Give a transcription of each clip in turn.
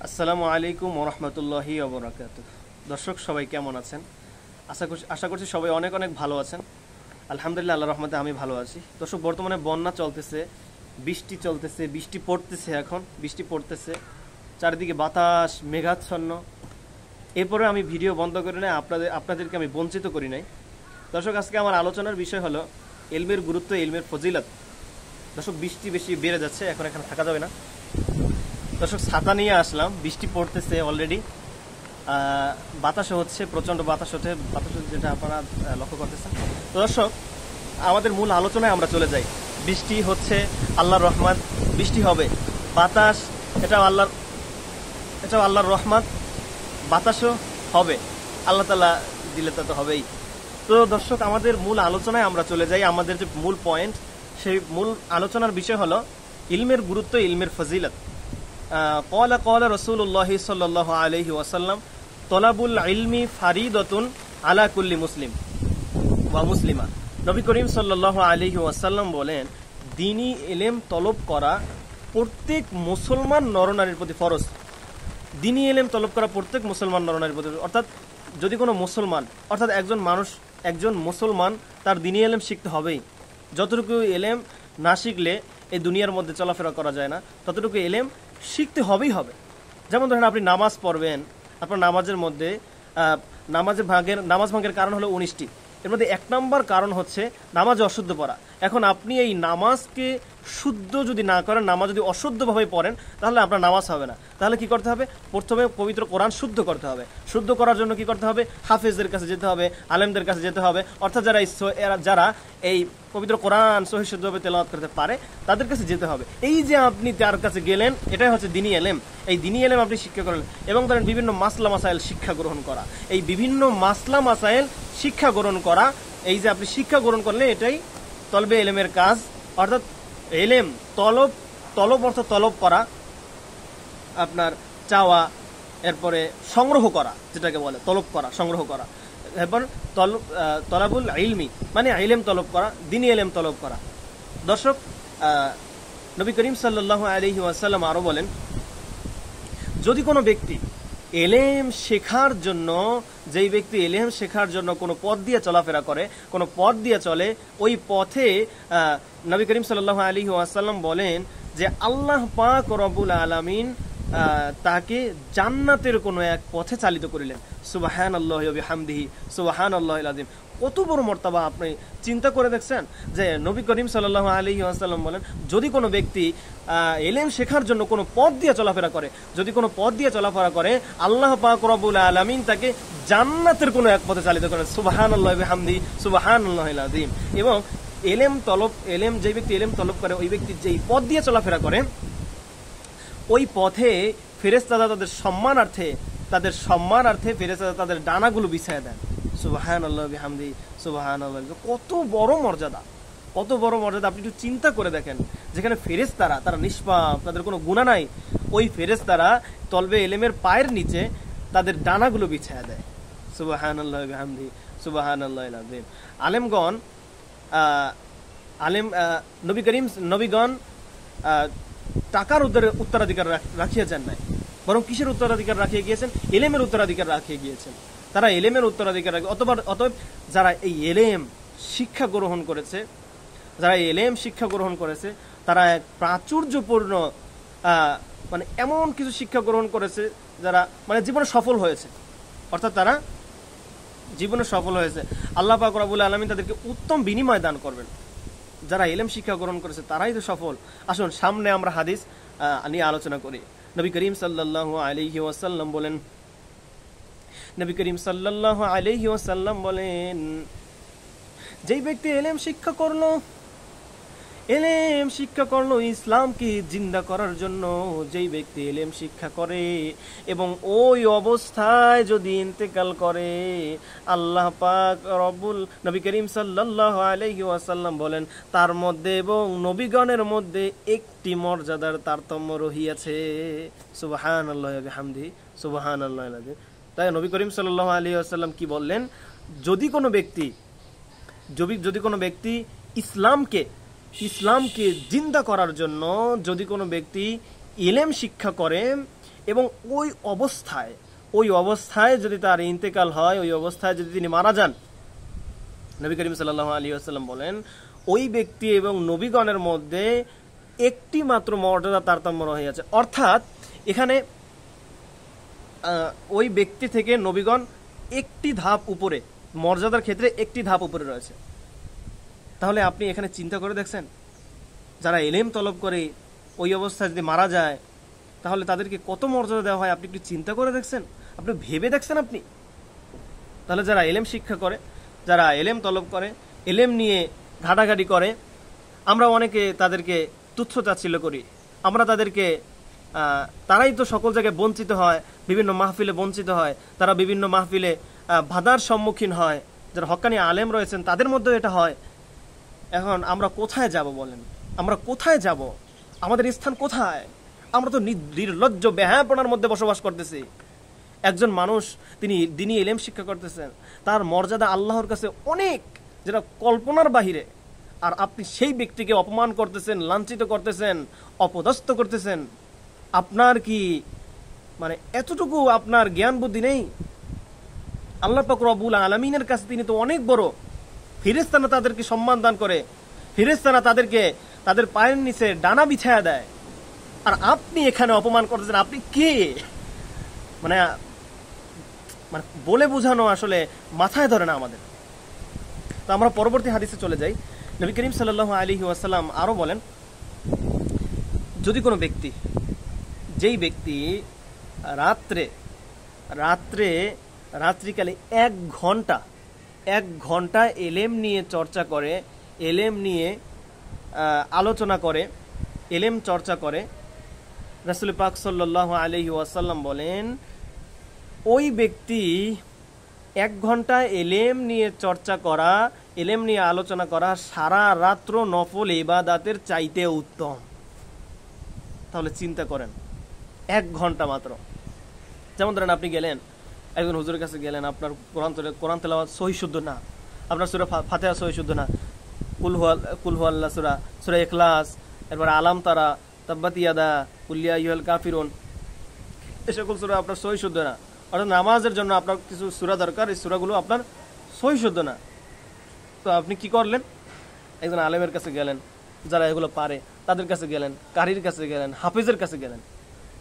আসসালামু আলাইকুম ওয়া রাহমাতুল্লাহি ওয়া বারাকাতুহু। দর্শক সবাই কেমন আছেন? আশা করছি সবাই অনেক অনেক ভালো আছেন। আলহামদুলিল্লাহ, আল্লাহর রহমতে আমি ভালো আছি। দর্শক, বর্তমানে বন্যা চলতেছে, বৃষ্টি চলতেছে, বৃষ্টি পড়তেছে, এখন বৃষ্টি পড়তেছে, চারিদিকে বাতাস মেঘাচ্ছন্ন। এরপরে আমি ভিডিও বন্ধ করে নাই, আপনাদেরকে আমি বঞ্চিত করি নাই। দর্শক, আজকে আমার আলোচনার বিষয় হলো ইলমের গুরুত্ব, ইলমের ফজিলত। দর্শক, বৃষ্টি বেশি বেড়ে যাচ্ছে, এখন এখানে থাকা যাবে না। দর্শক, ছাতা নিয়ে আসলাম, বৃষ্টি পড়তেছে অলরেডি, বাতাসও হচ্ছে, প্রচণ্ড বাতাস হচ্ছে, যেটা আপনারা লক্ষ্য করতেছেন। তো দর্শক, আমাদের মূল আলোচনায় আমরা চলে যাই। বৃষ্টি হচ্ছে আল্লাহর রহমত, বৃষ্টি হবে, বাতাস এটাও আল্লাহর রহমত, বাতাসও হবে, আল্লাহ তাআলা দিলে তা তো হবেই। তো দর্শক, আমাদের মূল আলোচনায় আমরা চলে যাই। আমাদের যে মূল পয়েন্ট, সেই মূল আলোচনার বিষয় হলো ইলমের গুরুত্ব, ইলমের ফজিলত। قال رسول الله صلى الله عليه وسلم طلب العلم فريضة على كل مسلم ومسلمة। নবী করিম সাল্লাল্লাহু আলাইহি ওয়াসাল্লাম বলেন, দ্বীনি ইলম তলব করা প্রত্যেক মুসলমান নরনারীর প্রতি ফরজ। দ্বীনি ইলম তলব করা প্রত্যেক মুসলমান নরনারীর প্রতি, অর্থাৎ যদি কোনো মুসলমান, অর্থাৎ একজন মুসলমান তার দ্বীনি ইলম শিখতে হবেই। যতটুকু ইলম না শিখলে এই দুনিয়ার মধ্যে চলাফেরা করা যায় না, ততটুকু ইলম শিখতে হবেই হবে। যেমন ধরেন, আপনি নামাজ পড়বেন, আপনার নামাজের মধ্যে নামাজ ভাঙের কারণ হলো 19টি। এর মধ্যে 1 নম্বর কারণ হচ্ছে নামাজে অশুদ্ধ পড়া। এখন আপনি এই নামাজকে শুদ্ধ যদি না করেন, নামাজ যদি অশুদ্ধভাবে পড়েন, তাহলে আপনার নামাজ হবে না। তাহলে কি করতে হবে? প্রথমে পবিত্র কোরআন শুদ্ধ করতে হবে। শুদ্ধ করার জন্য কি করতে হবে? হাফেজদের কাছে যেতে হবে, আলেমদের কাছে যেতে হবে, অর্থাৎ যারা এই পবিত্র কোরআন সহিহ শুদ্ধভাবে তেলাওয়াত করতে পারে, তাদের কাছে যেতে হবে। এই যে আপনি তার কাছে গেলেন, এটাই হচ্ছে দ্বীনি ইলম। এই দ্বীনি ইলম আপনি শিক্ষা করলেন। এবং ধরেন, বিভিন্ন মাসলা মাসাইল শিক্ষা গ্রহণ করা, এই বিভিন্ন মাসলা মাসাইল শিক্ষা গ্রহণ করা, এই যে আপনি শিক্ষা গ্রহণ করলেন, এটাই তলবে ইলমের কাজ। অর্থাৎ ইলম তলব অর্থ তলব করা, আপনার চাওয়া, এরপরে সংগ্রহ করা, যেটাকে বলে তলব করা, সংগ্রহ করা। এরপর তলাবুল ইলমি মানে ইলম তলব করা, দ্বীনি ইলম তলব করা। দর্শক, নবী করিম সাল্লাল্লাহু আলাইহি ওয়াসাল্লাম আরো বলেন, যদি কোনো ব্যক্তি ইলম শেখার জন্য, যেই ব্যক্তি ইলম শেখার জন্য কোনো পথ দিয়ে চলাফেরা করে, কোনো পথ দিয়ে চলে, ওই পথে নবী করিম সাল্লাল্লাহু আলাইহি ওয়াসাল্লাম বলেন যে আল্লাহ পাক রব্বুল আলামিন তাকে জান্নাতের কোনো এক পথে চালিত করিলেন। সুবহানাল্লাহি ওয়া বিহামদিহি সুবহানাল্লাহিল আযীম। কত বড় মর্তবা! আপনি চিন্তা করে দেখছেন যে নবী করিম সাল্লাল্লাহু আলাইহি ওয়াসাল্লাম বলেন, যদি কোনো ব্যক্তি ইলম শেখার জন্য কোনো পথ দিয়ে চলাফেরা করে, আল্লাহ পাক রব্বুল আলামিন তাকে জান্নাতের কোনো এক পথে চালিত করেন। সুবহানাল্লাহি ওয়া বিহামদিহি সুবহানাল্লাহিল আযীম। এবং যে ব্যক্তি ইলম তলব করে, ওই ব্যক্তি যেই পথ দিয়ে চলাফেরা করে, ওই পথে ফেরেশতারা তাদের সম্মানার্থে ফেরেশতারা তাদের ডানাগুলো বিছিয়ে দেন। সুবহানাল্লাহি ওয়া বিহামদিহি সুবহানাল্লাহ। কত বড় মর্যাদা! আপনি একটু চিন্তা করে দেখেন, যেখানে ফেরেশতারা, তারা নিষ্পাপ, তাদের কোনো গুনাহ নাই, ওই ফেরেশতারা তলবে ইলমের পায়ের নিচে তাদের ডানাগুলো বিছিয়ে দেয়। সুবহানাল্লাহি ওয়া বিহামদিহি সুবহানাল্লাহিল আযীম। নবীগণ টাকার উত্তরাধিকার রাখিয়ে যান নাই, বরং কিসের উত্তরাধিকার রাখিয়ে গিয়েছেন? ইলমের উত্তরাধিকার রাখিয়ে গিয়েছেন। তারা ইলমের উত্তরাধিকার রাখে। অতএব যারা এই ইলম শিক্ষা গ্রহণ করেছে, তারা এক প্রাচুর্যপূর্ণ মানে এমন কিছু শিক্ষা গ্রহণ করেছে, যারা মানে জীবনে সফল হয়েছে। অর্থাৎ তারা জীবনে সফল হয়েছে। আল্লাহ পাক রব্বুল আলামিন তাদেরকে উত্তম বিনিময় দান করবেন। যারা ইলম শিক্ষা গ্রহণ করেছে, তারাই তো সফল। আসুন, সামনে আমরা হাদিস নিয়ে আলোচনা করি। নবী করিম সাল্লাল্লাহু আলাইহি ওয়াসাল্লাম বলেন, যেই ব্যক্তি ইলম শিক্ষা করলো ইসলামকে জিন্দা করার জন্য, যেই ব্যক্তি ইলম শিক্ষা করে এবং ওই অবস্থায় যদি ইন্তেকাল করে, আল্লাহ পাক নবী করিম সাল্লাল্লাহু আলাইহি ওয়াসাল্লাম বলেন, তার মধ্যে এবং নবীগণের মধ্যে একটি মর্যাদার তারতম্য রহিয়াছে। সুবহানাল্লাহি ওয়া বিহামদিহি সুবহানাল্লাহিল আযীম। তাই নবী করিম সাল্লাল্লাহু আলাইহি ওয়াসাল্লাম কি বললেন? যদি কোনো ব্যক্তি ইসলামকে জিন্দা করার জন্য, যদি কোনো ব্যক্তি ইলম শিক্ষা করে এবং ওই অবস্থায় যদি তার ইন্তেকাল হয়, ওই অবস্থায় যদি তিনি মারা যান, নবী করিম সাল্লাল্লাহু আলাইহি ওয়াসাল্লাম বলেন ওই ব্যক্তি এবং নবীগণের মধ্যে একটি মাত্র মর্যাদা তারতম্য রহিয়াছে। অর্থাৎ এখানে ওই ব্যক্তি থেকে নবীগণ একটি ধাপ উপরে, মর্যাদার ক্ষেত্রে একটি ধাপ উপরে রয়েছে। তাহলে আপনি এখানে চিন্তা করে দেখছেন, যারা ইলম তলব করে ওই অবস্থায় যদি মারা যায় তাহলে তাদেরকে কত মর্যাদা দেওয়া হয়, আপনি একটু চিন্তা করে দেখছেন, আপনি ভেবে দেখছেন আপনি? তাহলে যারা ইলম শিক্ষা করে, যারা ইলম তলব করে, ইলম নিয়ে ঘাটাঘাটি করে, আমরা অনেকে তাদেরকে তুচ্ছ তাচ্ছিল্য করি, আমরা তাদেরকে তারাই তো সকল জায়গায় বঞ্চিত হয়, বিভিন্ন মাহফিলে বঞ্চিত হয়, তারা বিভিন্ন মাহফিলে বাধার সম্মুখীন হয়, যারা হক্কানি আলেম রয়েছেন তাদের মধ্যেও এটা হয়। এখন আমরা কোথায় যাব বলেন? আমরা কোথায় যাব? আমাদের স্থান কোথায়? আমরা তো নির্লজ্জ বেহায়াপনার মধ্যে বসবাস করতেছি। একজন মানুষ তিনি দিনী ইলম শিক্ষা করতেছেন, তার মর্যাদা আল্লাহর কাছে অনেক, যেটা কল্পনার বাহিরে। আর আপনি সেই ব্যক্তিকে অপমান করতেছেন, লাঞ্ছিত করতেছেন, অপদস্থ করতেছেন। আপনার কি মানে এতটুকু আপনার জ্ঞান বুদ্ধি নেই? আল্লাহ পাক রব্বুল আলামিনের কাছে তিনি তো অনেক বড়। ফেরেশতারা তাদেরকে সম্মান দান করে, ফেরেশতারা তাদেরকে তাদের পায়ের নিচে ডানা বিছায়া দেয়, আর আপনি এখানে অপমান করতেছেন। আপনি কে? মানে মানে বলে বোঝানো আসলে মাথায় ধরে না আমাদের। তো আমরা পরবর্তী হাদিসে চলে যাই। নবী করিম সাল্লাল্লাহু আলাইহি ওয়াসাল্লাম আরো বলেন, যদি কোনো ব্যক্তি, যেই ব্যক্তি রাত্রিকালে এক ঘন্টা এলেম নিয়ে চর্চা করে, এলেম নিয়ে আলোচনা করে, এলেম চর্চা করে, রাসূল পাক সাল্লাল্লাহু আলাইহি ওয়াসাল্লাম বলেন ওই ব্যক্তি 1 ঘন্টা এলেম নিয়ে চর্চা করা, এলেম নিয়ে আলোচনা করা সারা রাত্র নফল ইবাদতের চাইতে উত্তম। তাহলে চিন্তা করেন, 1 ঘন্টা মাত্র। যেমন ধরেন আপনি গেলেন, একজন হুজুরের কাছে গেলেন, আপনার কোরআন তেলাওয়াত সহি শুদ্ধ না, আপনার সূরা ফাতিহা সহি শুদ্ধ না, কুল হুয়াল্লাহ সূরা, সূরা ইখলাস, এরপর আলাম তারা, তাব্বাত ইয়াদা, কুল ইয়া আইয়ুহাল কাফিরুন, এই সকল সূরা আপনার সহি শুদ্ধ না। অর্থাৎ নামাজের জন্য আপনার কিছু সূরা দরকার, এই সূরাগুলো আপনার সহি শুদ্ধ না। তো আপনি কি করলেন? একজন আলেমের কাছে গেলেন, যারা এগুলো পারে তাদের কাছে গেলেন, কারির কাছে গেলেন, হাফিজের কাছে গেলেন।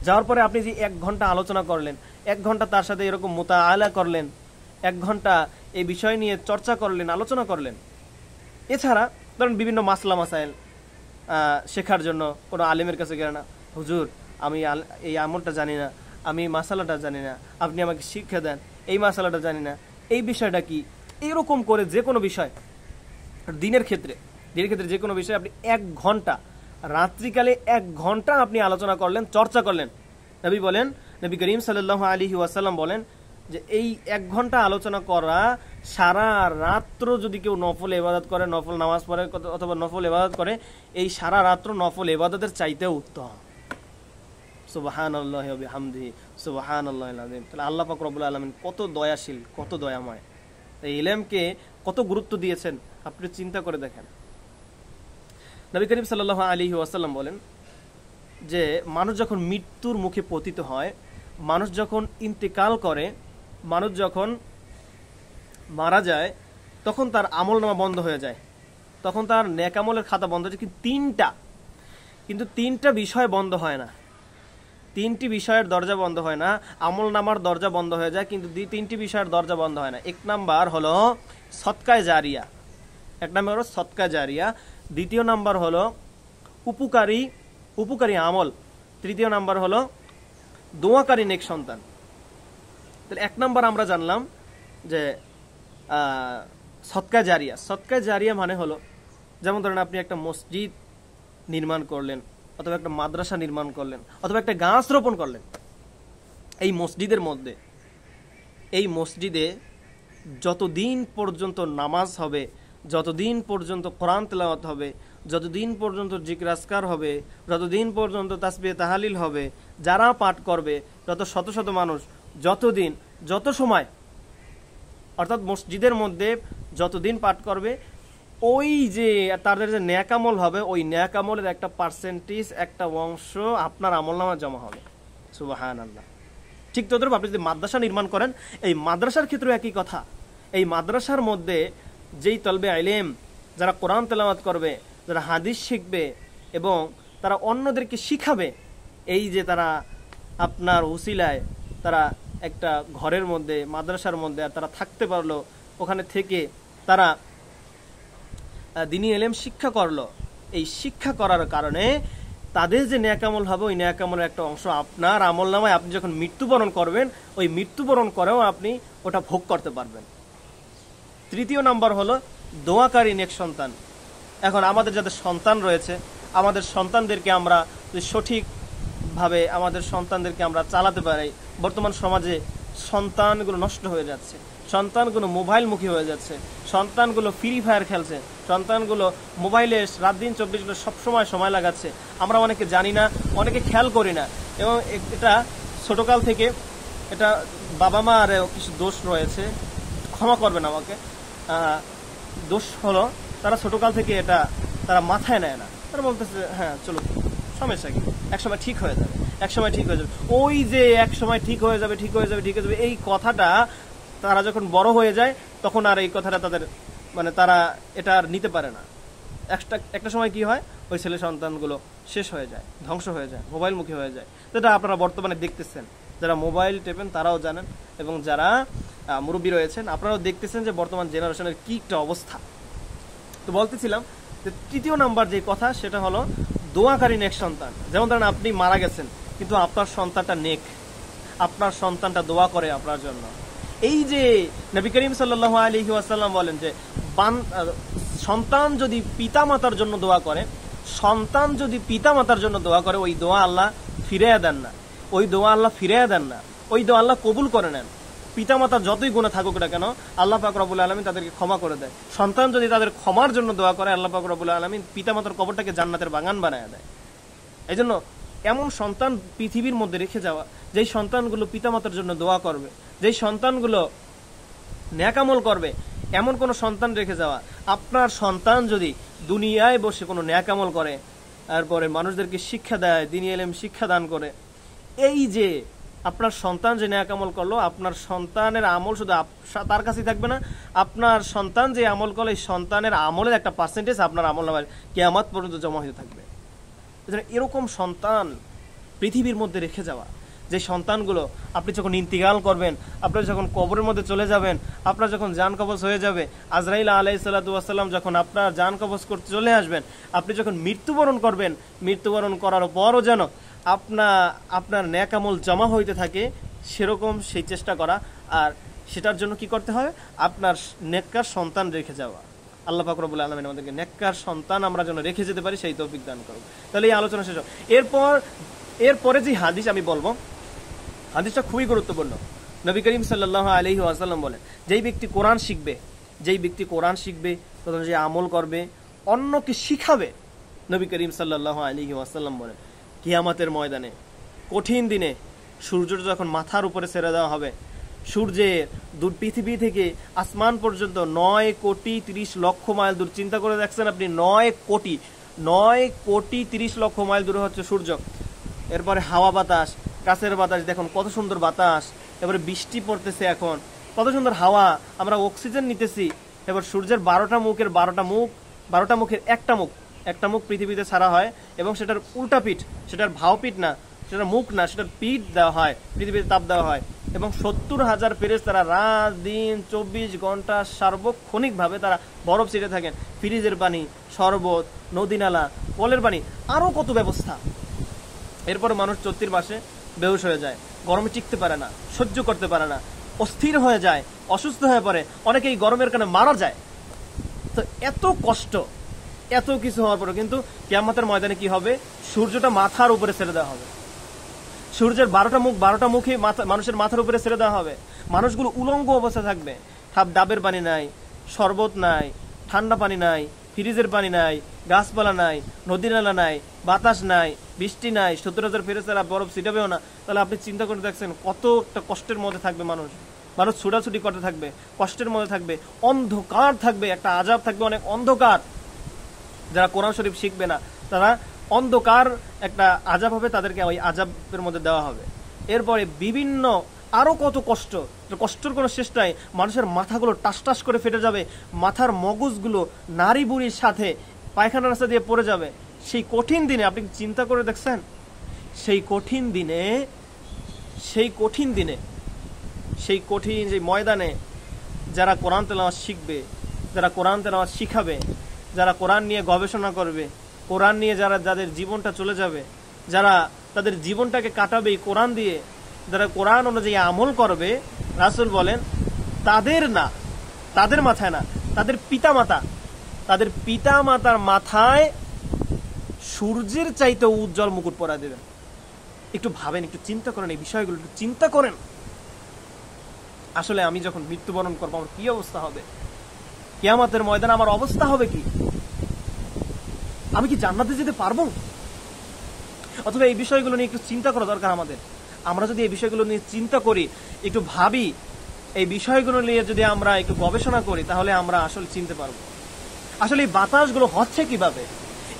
যাওয়ার পরে আপনি যে 1 ঘন্টা আলোচনা করলেন, 1 ঘন্টা তার সাথে এরকম মুতাআলা করলেন, 1 ঘন্টা এই বিষয় নিয়ে চর্চা করলেন, আলোচনা করলেন। এছাড়া ধরেন বিভিন্ন মাসলা মাসাইল শেখার জন্য কোনো আলেমের কাছে গেলেন না, হুজুর আমি এই আমলটা জানি না, আমি এই মাসালাটা জানি না, আপনি আমাকে শিক্ষা দেন, এই মাসালাটা জানি না, এই বিষয়টা কি, এরকম করে যে কোনো বিষয়, দিনের ক্ষেত্রে যে কোনো বিষয় আপনি 1 ঘন্টা, রাত্রিকালে 1 ঘন্টা আপনি আলোচনা করলেন, চর্চা করলেন। নবী করিম সাল্লাল্লাহু আলাইহি ওয়াসাল্লাম বলেন যে এই 1 ঘন্টা আলোচনা করা সারা রাত্র যদি কেউ নফল ইবাদত করে, নফল নামাজ পড়ে অথবা নফল ইবাদত করে, এই সারা রাত্র নফল ইবাদতের চাইতেও উত্তম। সুবহানাল্লাহি ওয়া বিহামদিহি সুবহানাল্লাহিল আযীম। তাহলে আল্লাহ পাক রব্বুল আলামিন কত দয়াশীল, কত দয়াময়, এই ইলমকে কত গুরুত্ব দিয়েছেন আপনি চিন্তা করে দেখেন। নবী করিম সাল্লাল্লাহু আলাইহি ওয়াসাল্লাম বলেন যে মানুষ যখন মৃত্যুর মুখে পতিত হয়, মানুষ যখন ইন্তেকাল করে, মানুষ যখন মারা যায়, তখন তার আমলনামা বন্ধ হয়ে যায়, তখন তার নেক আমলের খাতা বন্ধ হয়ে যায়। কিন্তু তিনটা বিষয় বন্ধ হয় না, 3টি বিষয়ের দরজা বন্ধ হয় না। আমলনামার দরজা বন্ধ হয়ে যায়, কিন্তু 3টি বিষয়ের দরজা বন্ধ হয় না। 1 নাম্বার হলো সদকায়ে জারিয়া, 1 নাম্বার হলো সদকায়ে জারিয়া, 2য় নাম্বার হলো উপকারী আমল, 3য় নাম্বার হলো দোয়াকারী নেক সন্তান। তাহলে 1 নাম্বার আমরা জানলাম যে সদকায়ে জারিয়া মানে হলো, যেমন ধরেন আপনি একটা মসজিদ নির্মাণ করলেন, অথবা একটা মাদ্রাসা নির্মাণ করলেন, অথবা একটা গাছ রোপণ করলেন। এই মসজিদে যতদিন পর্যন্ত নামাজ হবে, যতদিন পর্যন্ত কোরআন তেলাওয়াত হবে, যতদিন পর্যন্ত জিকির আজকার হবে, যতদিন পর্যন্ত তাসবিহ তাহলিল হবে, যারা পাঠ করবে, যত শত শত মানুষ, যত সময়, অর্থাৎ মসজিদের মধ্যে যতদিন পাঠ করবে, ওই যে তাদের যে ন্যাক আমল হবে, ওই ন্যাক আমলের একটা পার্সেন্টেজ, একটা অংশ আপনার আমলনামায় জমা হবে। সুবহানাল্লাহ। ঠিক তদ্রূপ আপনি যদি মাদ্রাসা নির্মাণ করেন, এই মাদ্রাসার ক্ষেত্রে একই কথা। এই মাদ্রাসার মধ্যে যেই তলবে ইলম, যারা কোরআন তেলাওয়াত করবে, যারা হাদিস শিখবে এবং তারা অন্যদেরকে শিখাবে, এই যে তারা আপনার উসিলায় তারা একটা ঘরের মধ্যে, মাদ্রাসার মধ্যে আর তারা থাকতে পারলো, ওখানে থেকে তারা দ্বীনি ইলম শিক্ষা করলো। এই শিক্ষা করার কারণে তাদের যে ন্যাক আমল হবে, ওই ন্যাক আমলের একটা অংশ আপনার আমলনামায় আপনি যখন মৃত্যুবরণ করবেন, ওই মৃত্যুবরণ করেও আপনি ওটা ভোগ করতে পারবেন। তৃতীয় নাম্বার হলো দোয়াকারী নেক সন্তান। এখন আমাদের যাদের সন্তান রয়েছে, আমাদের সন্তানদেরকে আমরা সঠিকভাবে আমাদের সন্তানদেরকে আমরা চালাতে পারি। বর্তমান সমাজে সন্তানগুলো নষ্ট হয়ে যাচ্ছে, সন্তানগুলো মোবাইলমুখী হয়ে যাচ্ছে, সন্তানগুলো ফ্রি ফায়ার খেলছে, সন্তানগুলো মোবাইলে রাত দিন 24 ঘন্টা সবসময় সময় লাগাচ্ছে। আমরা অনেকে জানি না, অনেকে খেয়াল করি না, এবং এটা ছোটকাল থেকে এটা বাবা মার কিছু দোষ রয়েছে, ক্ষমা করবেন আমাকে। দোষ হলো তারা ছোটকাল থেকে এটা তারা মাথায় নেয় না। তারা বলতেছে হ্যাঁ চলো, সমস্যা কি, একসময় ঠিক হয়ে যাবে, একসময় ঠিক হয়ে যাবে। ওই যে একসময় ঠিক হয়ে যাবে, ঠিক হয়ে যাবে, ঠিক হয়ে যাবে, এই কথাটা তারা যখন বড় হয়ে যায় তখন আর এই কথাটা তাদের তারা এটা আর নিতে পারে না। একটা সময় কি হয়, ওই ছেলে সন্তানগুলো শেষ হয়ে যায়, ধ্বংস হয়ে যায়, মোবাইলমুখী হয়ে যায়। যেটা আপনারা বর্তমানে দেখতেছেন, যারা মোবাইল টেপেন তারাও জানেন, এবং যারা মুরব্বী রয়েছেন আপনারাও দেখতেছেন যে বর্তমান জেনারেশনের কি একটা অবস্থা। তো বলতেছিলাম যে তৃতীয় নাম্বার যে কথা, সেটা হলো দোয়াকারী নেক সন্তান। যেমন ধরেন আপনি মারা গেছেন, কিন্তু আপনার সন্তানটা নেক, আপনার সন্তানটা দোয়া করে আপনার জন্য। এই যে নবী করিম সাল্লাল্লাহু আলাইহি ওয়াসাল্লাম বলেন যে সন্তান যদি পিতামাতার জন্য দোয়া করে, সন্তান যদি পিতামাতার জন্য দোয়া করে, ওই দোয়া আল্লাহ ফিরিয়ে দেন না, ওই দোয়া আল্লাহ ফিরিয়ে দেন না, ওই দোয়া আল্লাহ কবুল করে নেন। পিতামাতার যতই গুনাহ থাকুক না কেন, আল্লাহ পাক রব্বুল আলামিন তাদেরকে ক্ষমা করে দেয়। সন্তান যদি তাদের ক্ষমার জন্য দোয়া করে, আল্লাহ পাক রব্বুল আলামিন পিতামাতার কবরটাকে জান্নাতের বাগান বানায় দেয়। এই জন্য এমন সন্তান পৃথিবীর মধ্যে রেখে যাওয়া, যেই সন্তানগুলো পিতামাতার জন্য দোয়া করবে, যেই সন্তানগুলো নেক আমল করবে, এমন কোন সন্তান রেখে যাওয়া। আপনার সন্তান যদি দুনিয়ায় বসে কোনো নেক আমল করে, তারপরে মানুষদেরকে শিক্ষা দেয়, দ্বীনি ইলম শিক্ষা দান করে, এই যে আপনার সন্তান যে নেক আমল করলো, আপনার সন্তানের আমল শুধু তার কাছেই থাকবে না, আপনার সন্তান যে আমল করলো, এই সন্তানের আমলের একটা পার্সেন্টেজ আপনার আমলনামায় কিয়ামত পর্যন্ত জমা হতে থাকবে। এরকম সন্তান পৃথিবীর মধ্যে রেখে যাওয়া, যে সন্তানগুলো আপনি যখন ইন্তিকাল করবেন, আপনি যখন কবরের মধ্যে চলে যাবেন, আপনার যখন জান কবজ হয়ে যাবে, আজরাইল আলাইহিস সালাতু ওয়াস সালাম যখন আপনার জান কবজ করতে চলে আসবেন, আপনি যখন মৃত্যুবরণ করবেন, মৃত্যুবরণ করার পরও যেন আপনার নেক আমল জমা হইতে থাকে, সেরকম সেই চেষ্টা করা। আর সেটার জন্য কি করতে হবে, আপনার নেককার সন্তান রেখে যাওয়া। আল্লাহ পাক রব্বুল আলামিন আমাদেরকে নেককার সন্তান আমরা যেন রেখে যেতে পারি, সেই তৌফিক দান করুন। তাহলে এই আলোচনা শেষ। এরপরে যে হাদিস আমি বলবো, হাদিসটা খুবই গুরুত্বপূর্ণ। নবী করিম সাল্লাল্লাহু আলাইহি ওয়াসাল্লাম বলেন, যেই ব্যক্তি কোরআন শিখবে, তখন যে আমল করবে, অন্যকে শিখাবে, নবী করিম সাল্লাল্লাহু আলাইহি ওয়াসাল্লাম বলেন কিয়ামতের ময়দানে, কঠিন দিনে, সূর্য যখন মাথার উপরে ছেড়ে দেওয়া হবে, সূর্যের দূর পৃথিবী থেকে আসমান পর্যন্ত 9 কোটি 30 লক্ষ মাইল দূর। চিন্তা করে দেখছেন আপনি, 9 কোটি 30 লক্ষ মাইল দূরে হচ্ছে সূর্য। এরপরে হাওয়া বাতাস, কাছের বাতাস, দেখুন কত সুন্দর বাতাস, এবারে বৃষ্টি পড়তেছে, এখন কত সুন্দর হাওয়া, আমরা অক্সিজেন নিতেছি। এবার সূর্যের 12টা মুখের একটা মুখ পৃথিবীতে ছাড়া হয়, এবং সেটার উল্টা পিঠ, সেটার ভাওপিঠ না, সেটার মুখ না, সেটার পিঠ দেওয়া হয়, পৃথিবীতে তাপ দেওয়া হয়, এবং 70,000 ফেরেশতারা রাত দিন 24 ঘন্টা সার্বক্ষণিকভাবে তারা বরফ ছিটে থাকেন, ফ্রিজের পানি, শরবত, নদী নালা, কলের পানি, আরো কত ব্যবস্থা। এরপর মানুষ 34 মাসে বেহুশ হয়ে যায়, গরমে টিকতে পারে না, সহ্য করতে পারে না, অস্থির হয়ে যায়, অসুস্থ হয়ে পড়ে, অনেকে এই গরমের কারণে মারা যায়। তো এত কষ্ট, এত কিছু হওয়ার পরে কিন্তু কিয়ামতের ময়দানে কি হবে, সূর্যটা মাথার উপরে ছেড়ে দেওয়া হবে, সূর্যের 12টা মুখে মানুষের মাথার উপরে ছেড়ে দেওয়া হবে। মানুষগুলো উলঙ্গ অবস্থা থাকবে, ডাবের পানি নাই, শরবত নাই, ঠান্ডা পানি নাই, ফ্রিজের পানি নাই, গাছপালা নাই, নদী নালা নাই, বাতাস নাই, বৃষ্টি নাই, 70,000 ফেরেশতারা বরফ ছিটাবেও না। তাহলে আপনি চিন্তা করে দেখছেন কত একটা কষ্টের মধ্যে থাকবে মানুষ। মানুষ ছুটাছুটি করতে থাকবে, কষ্টের মধ্যে থাকবে, অন্ধকার থাকবে, একটা আযাব থাকবে, অনেক অন্ধকার। যারা কোরআন শরীফ শিখবে না তারা অন্ধকার একটা আযাব হবে, তাদেরকে ওই আযাবের মধ্যে দেওয়া হবে। এরপরে বিভিন্ন আরো কত কষ্ট, কষ্টের কোনো শেষ নাই। মানুষের মাথাগুলো টাস টাস করে ফেটে যাবে, মাথার মগজগুলো নারী বুড়ির সাথে পায়খানা রাস্তা দিয়ে পড়ে যাবে। সেই কঠিন দিনে আপনি চিন্তা করে দেখছেন, সেই কঠিন দিনে, সেই কঠিন যে ময়দানে যারা কোরআন তেলাওয়াত শিখবে, যারা কোরআন তেলাওয়াত শিখাবে, যারা কোরআন নিয়ে গবেষণা করবে, কোরআন নিয়ে যাদের জীবনটা চলে যাবে, যারা তাদের জীবনটাকে কাটাবে এই কোরআন দিয়ে, যারা কোরআন অনুযায়ী আমল করবে, রাসূল বলেন তাদের না, তাদের মাথায় না, তাদের পিতামাতার মাথায় সূর্যের চাইতে উজ্জ্বল মুকুট পরা দেবেন। একটু ভাবেন, একটু চিন্তা করেন, এই বিষয়গুলো একটু চিন্তা করেন। আসলে আমি যখন মৃত্যুবরণ করবো আমার কি অবস্থা হবে, কিয়ামতের ময়দানে আমার অবস্থা হবে কি, আমি কি জান্নাতে যেতে পারবো? অথবা এই বিষয়গুলো নিয়ে একটু চিন্তা করা দরকার আমাদের। আমরা যদি এই বিষয়গুলো নিয়ে চিন্তা করি, একটু ভাবি, এই বিষয়গুলো নিয়ে যদি আমরা একটু গবেষণা করি, তাহলে আমরা আসলে চিনতে পারবো আসলে এই বাতাসগুলো হচ্ছে কিভাবে,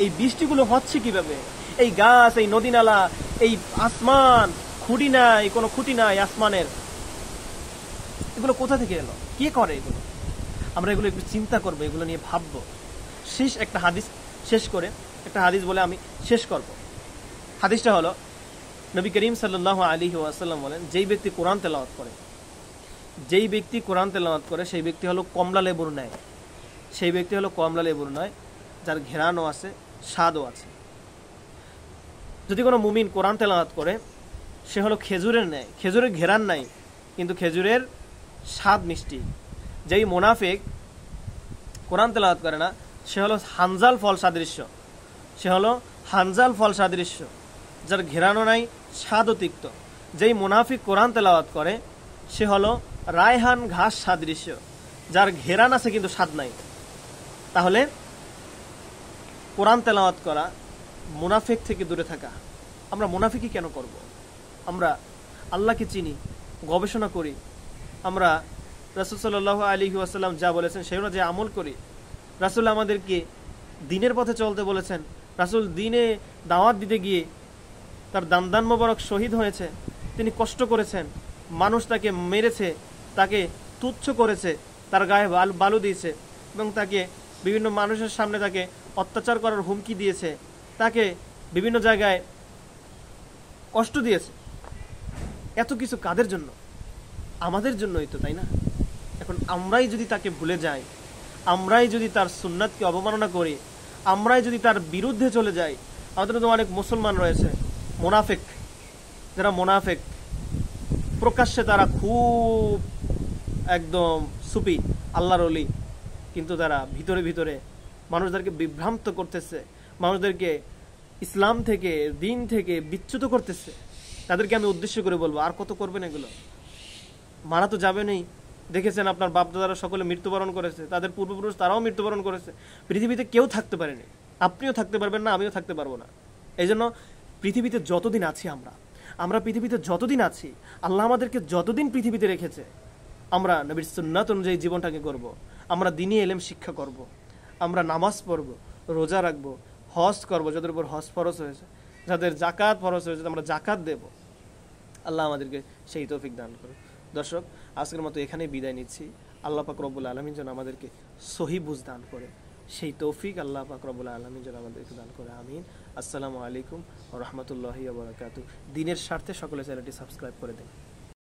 এই বৃষ্টিগুলো হচ্ছে কিভাবে, এই গাছ, এই নদী নালা, এই আসমান, কোনো খুঁটি নাই আসমানের, এগুলো কোথা থেকে এলো, কে করে এগুলো? আমরা এগুলো একটু চিন্তা করবো, এগুলো নিয়ে ভাববো। একটা হাদিস বলে আমি শেষ করব। হাদিসটা হলো, নবী করিম সাল্লাল্লাহু আলাইহি ওয়াসাল্লাম বলেন, যেই ব্যক্তি কোরআন তেলাওয়াত করে সেই ব্যক্তি হলো কমলা লেবুর ন্যায়, যার ঘেরানো আছে, স্বাদও আছে। যদি কোনো মুমিন কোরআন তেলাওয়াত করে, সে হলো খেজুরের ন্যায়, খেজুরের ঘেরান নাই কিন্তু খেজুরের স্বাদ মিষ্টি। যেই মুনাফিক কোরআন তেলাওয়াত করে না, সে হলো হানজাল ফল সাদৃশ্য, যার ঘেরানো নাই, স্বাদও তিক্ত। যেই মুনাফিক কোরআন তেলাওয়াত করে, সে হলো রায়হান ঘাস সাদৃশ্য, যার ঘেরান আছে কিন্তু স্বাদ নাই। তাহলে কোরআন তেলাওয়াত করা, মুনাফিক থেকে দূরে থাকা। আমরা মুনাফিকি কেন করব? আমরা আল্লাহকে চিনি, গবেষণা করি, আমরা রাসূল সাল্লাল্লাহু আলাইহি ওয়াসাল্লাম যা বলেছেন সেই অনুযায়ী আমল করি। রাসূল আমাদেরকে দ্বীনের পথে চলতে বলেছেন। রাসূল দ্বীনে দাওয়াত দিতে গিয়ে তার দান্দান মোবারক শহীদ হয়েছে, তিনি কষ্ট করেছেন, মানুষ তাকে মেরেছে, তাকে তুচ্ছ করেছে, তার গায়ে বালু দিয়েছে এবং তাকে বিভিন্ন মানুষের সামনে তাকে অত্যাচার করার হুমকি দিয়েছে, তাকে বিভিন্ন জায়গায় কষ্ট দিয়েছে। এত কিছু কাদের জন্য? আমাদের জন্যই তো, তাই না? এখন আমরাই যদি তাকে ভুলে যাই, আমরাই যদি তার সুন্নাতকে অবমাননা করি, আমরাই যদি তার বিরুদ্ধে চলে যাই, আমাদের তো অনেক মুসলমান রয়েছে যারা মুনাফিক, প্রকাশ্যে তারা খুব একদম সুফি, আল্লাহর ওলি, কিন্তু তারা ভিতরে ভিতরে মানুষদেরকে বিভ্রান্ত করতেছে, মানুষদেরকে ইসলাম থেকে, দিন থেকে বিচ্যুত করতেছে। তাদেরকে আমি উদ্দেশ্য করে বলবো, আর কত করবেন এগুলো? মারা তো যাবে নেই। দেখেছেন আপনার বাপদাদারা সকলে মৃত্যুবরণ করেছে, তাদের পূর্বপুরুষ তারাও মৃত্যুবরণ করেছে। পৃথিবীতে কেউ থাকতে পারেনি, আপনিও থাকতে পারবেন না, আমিও থাকতে পারবো না। এই জন্য পৃথিবীতে যতদিন আছি, আমরা পৃথিবীতে যতদিন আছি, আল্লাহ আমাদেরকে যতদিন পৃথিবীতে রেখেছে, আমরা নবীর সুন্নাত অনুযায়ী জীবনটাকে করব। আমরা দ্বীনি ইলম শিক্ষা করব, আমরা নামাজ পড়ব, রোজা রাখবো, হজ করব, যাদের উপর হজ ফরজ হয়েছে, যাদের জাকাত ফরজ হয়েছে আমরা জাকাত দেব। আল্লাহ আমাদেরকে সেই তৌফিক দান করুন। দর্শক, আজকের মতো এখানেই বিদায় নিচ্ছি। আল্লাহ পাক রব্বুল আলামিন যেন আমাদেরকে সহি বুঝ দান করে, সেই তৌফিক আল্লাহ পাক রব্বুল আলামিন যেন আমাদেরকে দান করে। আমিন। আসসালামু আলাইকুম ওয়া রাহমাতুল্লাহি ওয়া বারাকাতুহু। দ্বীনের স্বার্থে সকলে চ্যানেলটি সাবস্ক্রাইব করে দিন।